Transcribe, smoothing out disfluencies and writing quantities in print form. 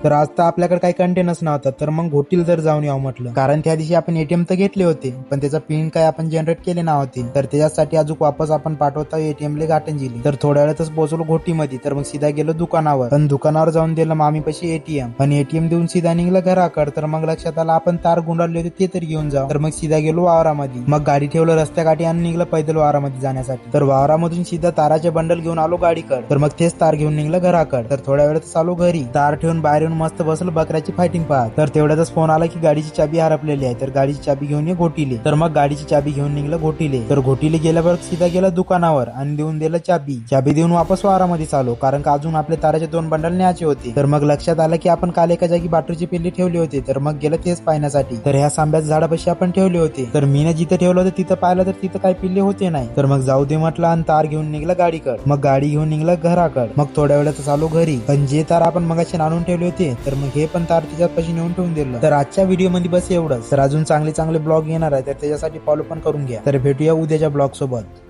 तर आज तर आपल्याकडे काही कंटेनच नव्हता, तर मग घोटील जर जाऊन यावं म्हटलं, कारण त्या दिवशी आपण एटीएम तर घेतले होते पण त्याचा पिन काय आपण जनरेट केले नव्हते, तर त्याच्यासाठी अजून वापस आपण पाठवता एटीएम ले घाटंजिली. तर थोड्या वेळातच पोहोचलो घोटीमध्ये. तर मग सीधा गेलो दुकानावर, पण दुकानावर जाऊन दिलं मामी पशी एटीएम, पण एटीएम देऊन सीधा निघलं घराकड. तर मग लक्षात आलं आपण तार गुंडाळले होते ते तरी घेऊन जाऊ. तर मग सीधा गेलो वावरामध्ये, मग गाडी ठेवलं रस्त्याकाठी आणि निघलं पैदल वावरामध्ये जाण्यासाठी. तर वावरामधून सीधा ताराचे बंडल घेऊन आलो गाडीकड. तर मग तेच तार घेऊन निघलं घराकड. तर थोड्या वेळातच आलो घरी, तार ठेवून बाहेर येऊन मस्त बसलं बकऱ्याची फायटिंग पाहत. तर तेवढ्यातच फोन आला की गाडीची चाबी हरपलेली आहे, तर गाडीची चाबी घेऊन ये घोटीले. तर मग गाडीची चाबी घेऊन निघलं घोटीले. तर घोटीले गेल्यावर सीधा गेला दुकानावर आणि देऊन दिलं चाबी देऊन वापस वावरामध्ये चालू, कारण का अजून आपले ताराचे 2 बंडल न्यायचे होते. तर मग लक्षात आलं की आपण काल एका जागी बाटरीची पिल्ली ठेवली होती. तर मग गेलं तेच पाहण्यासाठी. तर ह्या आंब्याच्या झाडापाशी आपण ठेवले होते. तर मीने जिथे ठेवलं होतं तिथं पाहिलं तर तिथं काही पिल्ले होते नाही. तर मग जाऊ दे म्हटलं आणि तार घेऊन निघलं गाडीकड. मग गाडी घेऊन निघलं घराकड. मग थोड्या वेळात चालू घरी, पण जे तार आपण मगाशी आणून ठेवले होते तर मग हे पण तार तिच्यात पाशी नेऊन ठेवून दिलं. तर आजच्या व्हिडिओ मध्ये बस एवढंच. तर अजून चांगले ब्लॉग येणार आहे, तर त्याच्यासाठी फॉलो पण करून घ्या. तर भेटूया उद्याच्या ब्लॉग सोबत.